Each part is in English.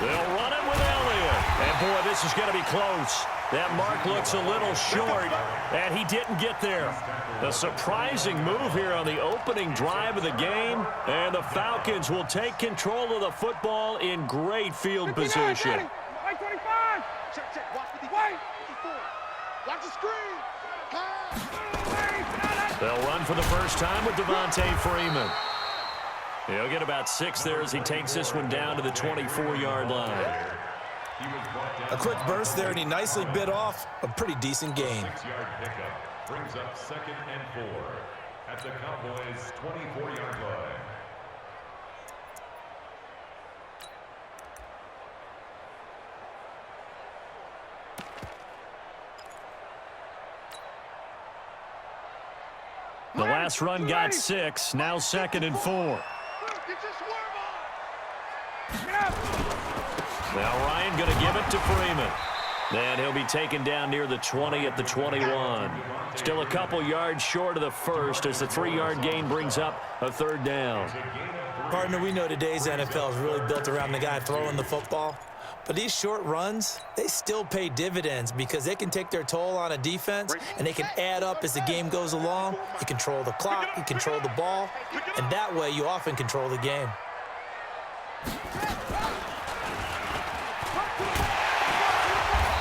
They'll run it with Elliott. And, boy, this is going to be close. That mark looks a little short, and he didn't get there. A surprising move here on the opening drive of the game, and the Falcons will take control of the football in great field position. Wait, 25. Check. Watch the wait. Watch the screen. They'll run for the first time with Devontae Freeman. He'll get about 6 there as he takes this one down to the 24-yard line. A quick burst there, and he nicely bit off a pretty decent gain. 6-yard pickup brings up 2nd and 4 at the Cowboys' 24-yard line. The last run got 6, now 2nd and 4. Now Ryan going to give it to Freeman. And he'll be taken down near the 20 at the 21. Still a couple yards short of the first as the 3-yard gain brings up a 3rd down. Partner, we know today's NFL is really built around the guy throwing the football. But these short runs, they still pay dividends because they can take their toll on a defense and they can add up as the game goes along. You control the clock, you control the ball, and that way you often control the game.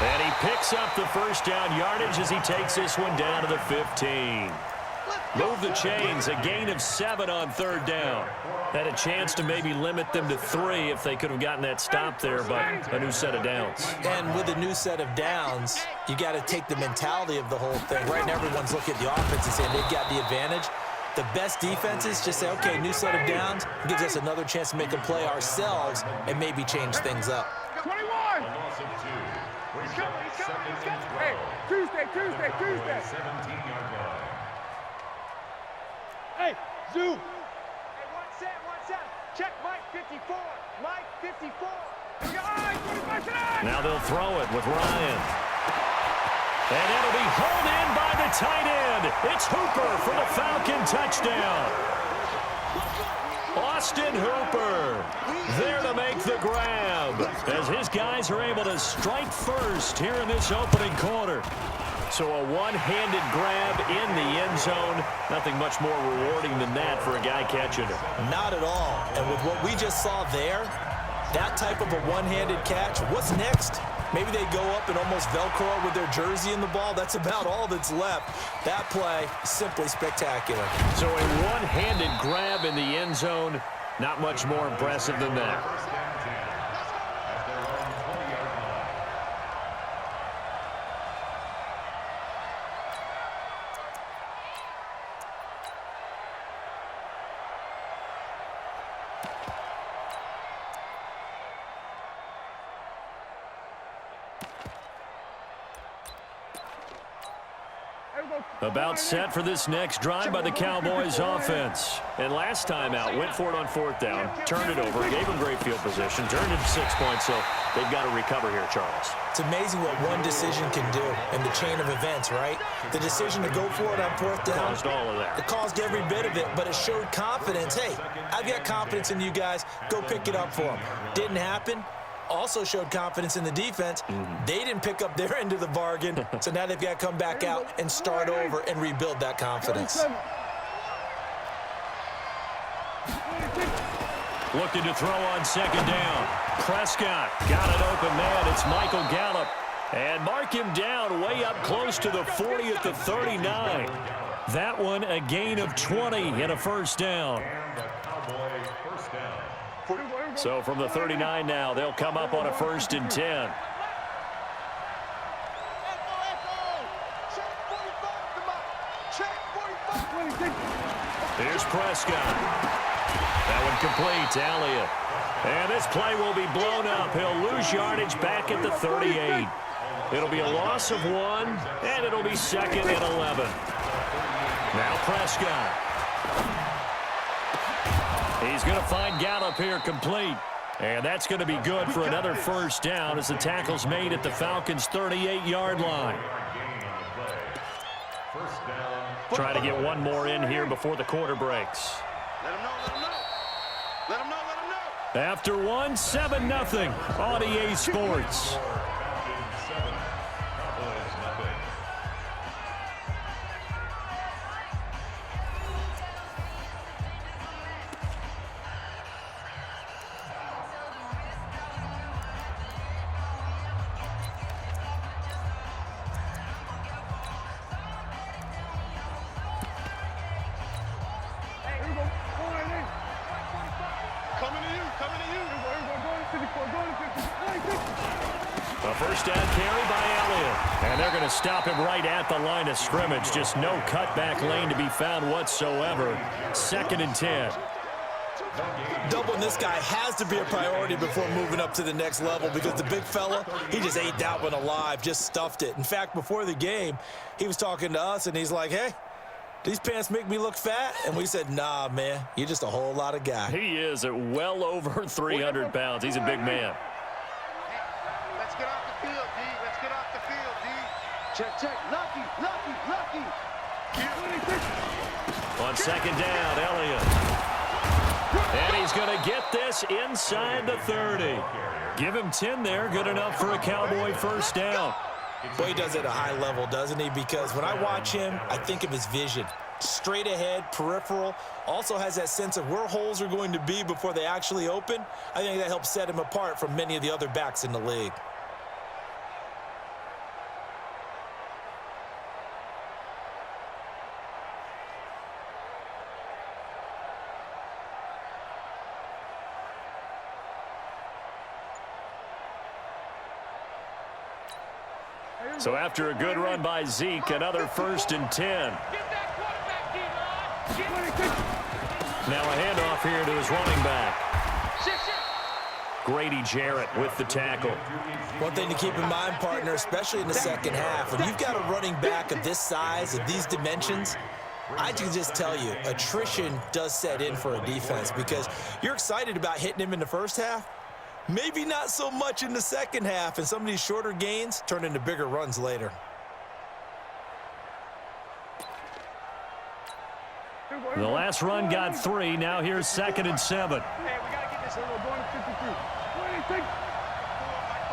And he picks up the first down yardage as he takes this one down to the 15. Move the chains, a gain of 7 on 3rd down. Had a chance to maybe limit them to 3 if they could have gotten that stop there, but a new set of downs. And with a new set of downs, you got to take the mentality of the whole thing. Right now, everyone's looking at the offense and saying they've got the advantage. The best defenses just say, okay, new set of downs, gives us another chance to make a play ourselves and maybe change things up. 21. He's coming. Hey, Tuesday. 17-yard line. Hey, Zoo. Hey, one set. Check Mike 54. Mike 54. Now they'll throw it with Ryan. And it'll be hauled in by the tight end. It's Hooper for the Falcon touchdown. Austin Hooper there to make the grab as his guys are able to strike first here in this opening quarter. So a one-handed grab in the end zone. Nothing much more rewarding than that for a guy catching it. Not at all. And with what we just saw there, that type of a one-handed catch, what's next? Maybe they go up and almost Velcro with their jersey in the ball. That's about all that's left. That play, simply spectacular. So a one-handed grab in the end zone, not much more impressive than that. About set for this next drive by the Cowboys offense. And last time out, went for it on 4th down, turned it over, gave them great field position, turned it to 6 points, so they've got to recover here, Charles. It's amazing what one decision can do in the chain of events, right? The decision to go for it on 4th down. Caused all of that. It caused every bit of it, but it showed confidence. Hey, I've got confidence in you guys. Go pick it up for them. Didn't happen. Also showed confidence in the defense. They didn't pick up their end of the bargain, so now they've got to come back out and start over and rebuild that confidence. Looking to throw on 2nd down. Prescott got an open man. It's Michael Gallup. And mark him down way up close to the 40 at the 39. That one a gain of 20 and a 1st down. So from the 39 now, they'll come up on a 1st and 10. Here's Prescott. That one complete to Elliott. And this play will be blown up. He'll lose yardage back at the 38. It'll be a loss of 1, and it'll be 2nd and 11. Now Prescott. He's going to find Gallup here complete. And that's going to be good for another 1st down as the tackle's made at the Falcons' 38-yard line. Trying to get one more in here before the quarter breaks. Let him know. After one, 7-0 on EA Sports. A first down carry by Elliott. And they're going to stop him right at the line of scrimmage. Just no cutback lane to be found whatsoever. 2nd and 10. Doubling this guy has to be a priority before moving up to the next level because the big fella, he just ate that one alive, just stuffed it. In fact, before the game, he was talking to us, and he's like, hey, these pants make me look fat? And we said, nah, man, you're just a whole lot of guy. He is at well over 300 pounds. He's a big man. Let's get off the field, D. Let's get off the field, D. Check. Lucky. On 2nd down, Elliott. And he's going to get this inside the 30. Give him 10 there. Good enough for a Cowboy first down. Boy, he does it at a high level, doesn't he? Because when I watch him, I think of his vision. Straight ahead, peripheral. Also has that sense of where holes are going to be before they actually open. I think that helps set him apart from many of the other backs in the league. So after a good run by Zeke, another 1st and 10. Now a handoff here to his running back. Grady Jarrett with the tackle. One thing to keep in mind, partner, especially in the second half, when you've got a running back of this size, of these dimensions, I can just tell you, attrition does set in for a defense because you're excited about hitting him in the first half. Maybe not so much in the second half, and some of these shorter gains turn into bigger runs later. The last run got 3. Now here's 2nd and 7. Hey, we got to get this. We're going to 53. 46.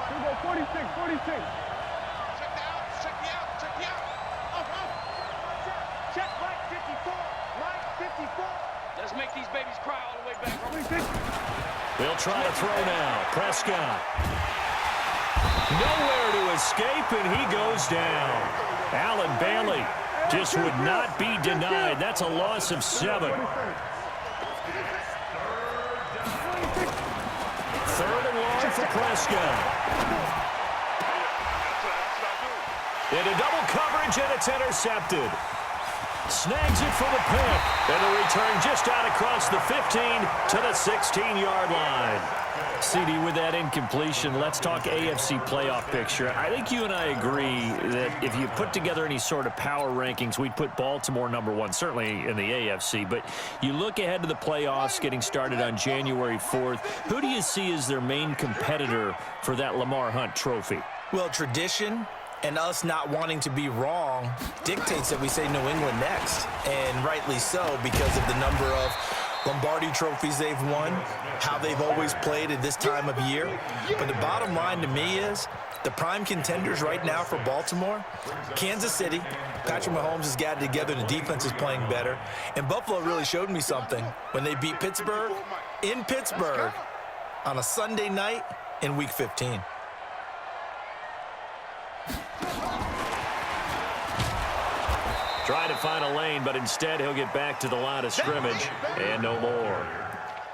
We're going 46. Check me out. Check Mike 54. Mike 54. Let's make these babies cry all the way back. 46. They'll try to throw now. Prescott. Nowhere to escape, and he goes down. Allen Bailey just would not be denied. That's a loss of 7. 3rd and long for Prescott. Into double coverage, and it's intercepted. Snags it for the pick, and the return just out across the 15 to the 16-yard line. CD, with that incompletion, let's talk AFC playoff picture. I think you and I agree that if you put together any sort of power rankings, we'd put Baltimore #1, certainly in the AFC. But you look ahead to the playoffs getting started on January 4th. Who do you see as their main competitor for that Lamar Hunt trophy? Well, tradition and us not wanting to be wrong dictates that we say New England next. And rightly so, because of the number of Lombardi trophies they've won, how they've always played at this time of year. But the bottom line to me is the prime contenders right now for Baltimore, Kansas City. Patrick Mahomes has got it together, the defense is playing better. And Buffalo really showed me something when they beat Pittsburgh in Pittsburgh on a Sunday night in Week 15. Trying to find a lane, but instead he'll get back to the line of scrimmage and no more.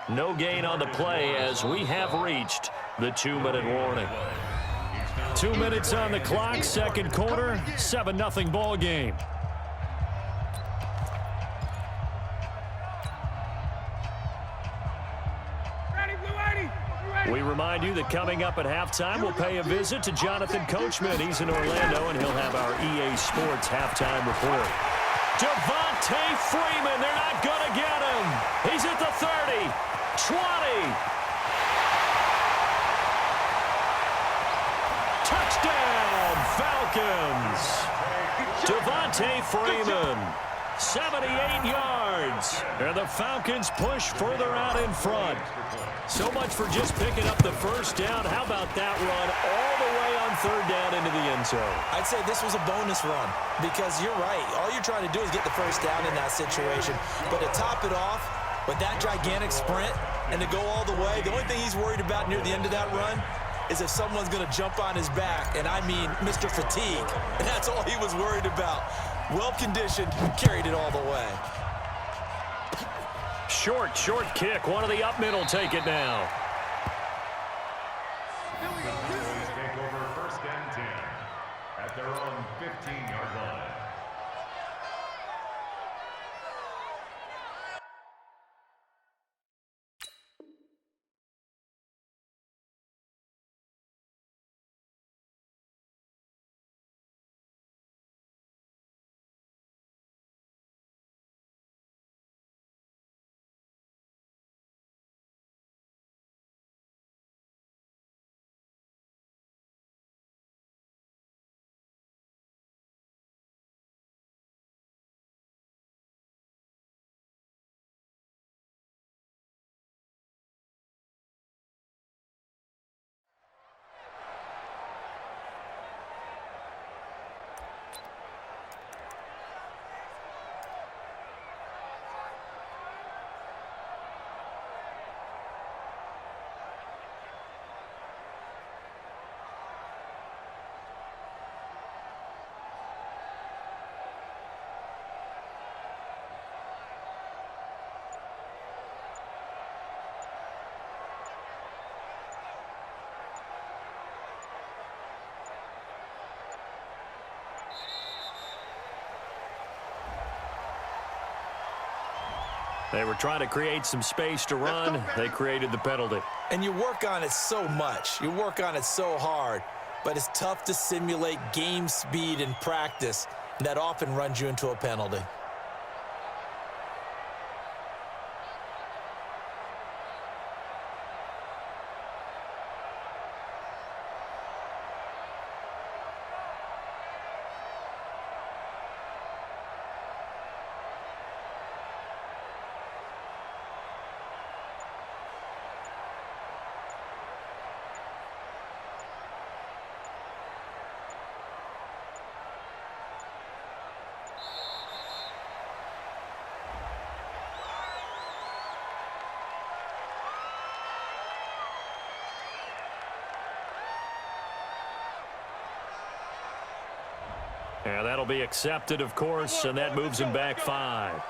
No gain on the play as we have reached the 2-minute warning. 2 minutes on the clock, second quarter, 7-0 ball game. We remind you that coming up at halftime, we'll pay a visit to Jonathan Coachman. He's in Orlando, and he'll have our EA Sports halftime report. Devontae Freeman, they're not going to get him. He's at the 30, 20. Touchdown, Falcons. Devontae Freeman. 78 yards. And the Falcons push further out in front. So much for just picking up the first down. How about that run all the way on third down into the end zone? I'd say this was a bonus run because you're right. All you're trying to do is get the first down in that situation. But to top it off with that gigantic sprint and to go all the way, the only thing he's worried about near the end of that run is if someone's going to jump on his back, and I mean Mr. Fatigue. And that's all he was worried about. Well-conditioned, carried it all the way. Short kick. One of the up middle take it now. The Cowboys take over first and 10 at their own 15-yard line. They were trying to create some space to run. They created the penalty. And you work on it so much. You work on it so hard. But it's tough to simulate game speed in practice. And that often runs you into a penalty. Yeah, that'll be accepted, of course, and that moves him back 5.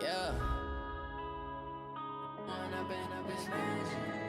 Yeah. I've been smashed.